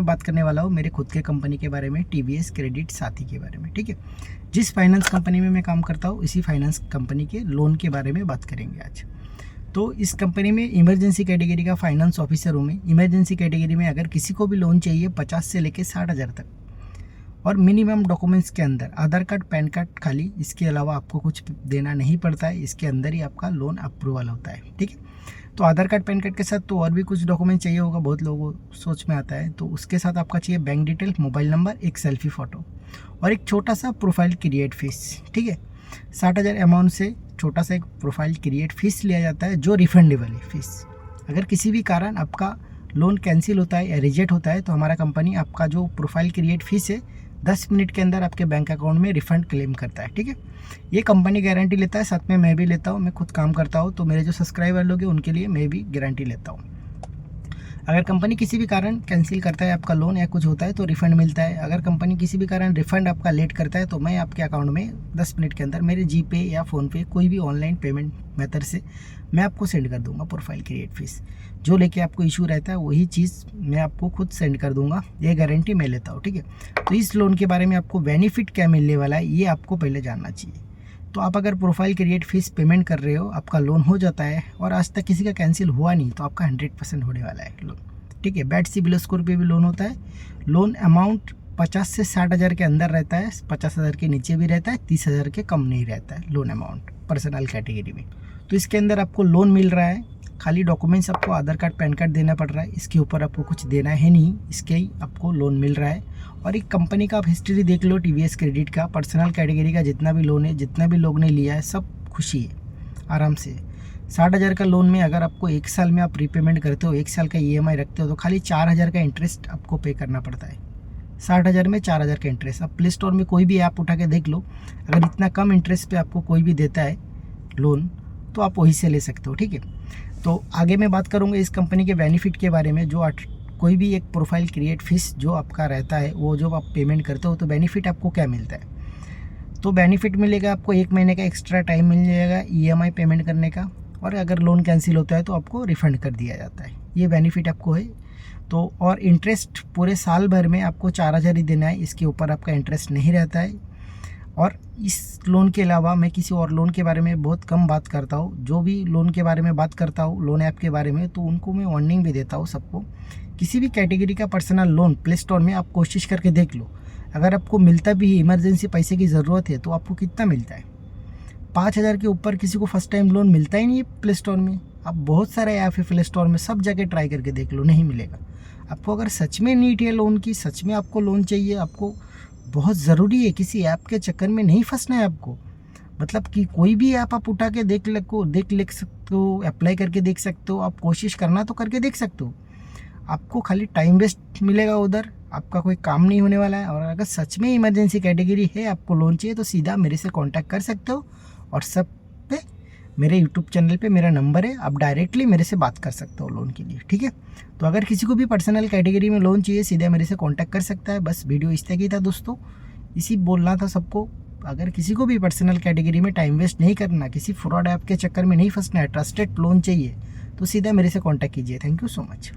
मैं बात करने वाला हूँ मेरे खुद के कंपनी के बारे में, टीवीएस क्रेडिट साथी के बारे में। ठीक है, जिस फाइनेंस कंपनी में मैं काम करता हूँ इसी फाइनेंस कंपनी के लोन के बारे में बात करेंगे आज। तो इस कंपनी में इमरजेंसी कैटेगरी का फाइनेंस ऑफिसर हूँ मैं। इमरजेंसी कैटेगरी में अगर किसी को भी लोन चाहिए 50 से लेकर 60,000 तक, और मिनिमम डॉक्यूमेंट्स के अंदर आधार कार्ड, पैन कार्ड खाली, इसके अलावा आपको कुछ देना नहीं पड़ता है। इसके अंदर ही आपका लोन अप्रूवल होता है। ठीक है, तो आधार कार्ड, पैन कार्ड के साथ तो और भी कुछ डॉक्यूमेंट चाहिए होगा, बहुत लोगों को सोच में आता है। तो उसके साथ आपका चाहिए बैंक डिटेल, मोबाइल नंबर, एक सेल्फी फ़ोटो और एक छोटा सा प्रोफाइल क्रिएट फीस। ठीक है, 60,000 अमाउंट से छोटा सा एक प्रोफाइल क्रिएट फीस लिया जाता है, जो रिफंडेबल है फीस। अगर किसी भी कारण आपका लोन कैंसिल होता है या रिजेक्ट होता है तो हमारा कंपनी आपका जो प्रोफाइल क्रिएट फीस है 10 मिनट के अंदर आपके बैंक अकाउंट में रिफंड क्लेम करता है। ठीक है, ये कंपनी गारंटी लेता है, साथ में मैं भी लेता हूँ। मैं खुद काम करता हूँ तो मेरे जो सब्सक्राइबर लोग हैं उनके लिए मैं भी गारंटी लेता हूँ। अगर कंपनी किसी भी कारण कैंसिल करता है आपका लोन या कुछ होता है तो रिफ़ंड मिलता है। अगर कंपनी किसी भी कारण रिफ़ंड आपका लेट करता है तो मैं आपके अकाउंट में 10 मिनट के अंदर मेरे जीपे या फ़ोनपे कोई भी ऑनलाइन पेमेंट मेथड से मैं आपको सेंड कर दूंगा प्रोफाइल क्रिएट फीस। जो लेके आपको इशू रहता है वही चीज़ मैं आपको खुद सेंड कर दूंगा, ये गारंटी मैं लेता हूँ। ठीक है, तो इस लोन के बारे में आपको बेनिफिट क्या मिलने वाला है ये आपको पहले जानना चाहिए। तो आप अगर प्रोफाइल क्रिएट फीस पेमेंट कर रहे हो, आपका लोन हो जाता है और आज तक किसी का कैंसिल हुआ नहीं, तो आपका 100% होने वाला है लोन। ठीक है, बैड सिबिल स्कोर पे भी लोन होता है। लोन अमाउंट 50 से 60,000 के अंदर रहता है, 50,000 के नीचे भी रहता है, 30,000 के कम नहीं रहता है लोन अमाउंट पर्सनल कैटेगरी में। तो इसके अंदर आपको लोन मिल रहा है, खाली डॉक्यूमेंट्स आपको आधार कार्ड, पैन कार्ड देना पड़ रहा है। इसके ऊपर आपको कुछ देना है नहीं, इसके ही आपको लोन मिल रहा है। और एक कंपनी का आप हिस्ट्री देख लो, टीवीएस क्रेडिट का पर्सनल कैटेगरी का जितना भी लोन है, जितना भी लोग ने लिया है, सब खुशी है, आराम से। 60,000 का लोन में अगर आपको 1 साल में आप रीपेमेंट करते हो, 1 साल का ईएमआई रखते हो तो खाली 4,000 का इंटरेस्ट आपको पे करना पड़ता है। 60,000 में 4,000 का इंटरेस्ट। आप प्ले स्टोर में कोई भी ऐप उठा के देख लो, अगर इतना कम इंटरेस्ट पे आपको कोई भी देता है लोन तो आप वहीं से ले सकते हो। ठीक है, तो आगे मैं बात करूँगा इस कंपनी के बेनिफिट के बारे में। जो कोई भी एक प्रोफाइल क्रिएट फीस जो आपका रहता है, वो जो आप पेमेंट करते हो तो बेनिफिट आपको क्या मिलता है। तो बेनिफिट मिलेगा आपको 1 महीने का एक्स्ट्रा टाइम मिल जाएगा ईएमआई पेमेंट करने का, और अगर लोन कैंसिल होता है तो आपको रिफ़ंड कर दिया जाता है। ये बेनिफिट आपको है। तो और इंटरेस्ट पूरे साल भर में आपको 4,000 ही देना है, इसके ऊपर आपका इंटरेस्ट नहीं रहता है। और इस लोन के अलावा मैं किसी और लोन के बारे में बहुत कम बात करता हूँ। जो भी लोन के बारे में बात करता हूँ, लोन ऐप के बारे में, तो उनको मैं वार्निंग भी देता हूँ सबको। किसी भी कैटेगरी का पर्सनल लोन प्ले स्टोर में आप कोशिश करके देख लो, अगर आपको मिलता भी है, इमरजेंसी पैसे की ज़रूरत है, तो आपको कितना मिलता है। 5,000 के ऊपर किसी को फर्स्ट टाइम लोन मिलता ही नहीं है प्ले स्टोर में। आप बहुत सारे ऐप है प्ले स्टोर में, सब जगह ट्राई करके देख लो, नहीं मिलेगा आपको। अगर सच में नीड है लोन की, सच में आपको लोन चाहिए, आपको बहुत ज़रूरी है, किसी ऐप के चक्कर में नहीं फंसना है आपको। मतलब कि कोई भी ऐप आप उठा के देख सकते हो, अप्लाई करके देख सकते हो, आप कोशिश करना तो करके देख सकते हो। आपको खाली टाइम वेस्ट मिलेगा उधर, आपका कोई काम नहीं होने वाला है। और अगर सच में इमरजेंसी कैटेगरी है, आपको लोन चाहिए, तो सीधा मेरे से कांटेक्ट कर सकते हो। और सब पे मेरे यूट्यूब चैनल पे मेरा नंबर है, आप डायरेक्टली मेरे से बात कर सकते हो लोन के लिए। ठीक है, तो अगर किसी को भी पर्सनल कैटेगरी में लोन चाहिए, सीधा मेरे से कांटेक्ट कर सकता है। बस वीडियो इस तक ही था दोस्तों, इसी बोलना था सबको। अगर किसी को भी पर्सनल कैटेगरी में टाइम वेस्ट नहीं करना, किसी फ्रॉड ऐप के चक्कर में नहीं फंसना है, ट्रस्टेड लोन चाहिए, तो सीधा मेरे से कांटेक्ट कीजिए। Thank you so much.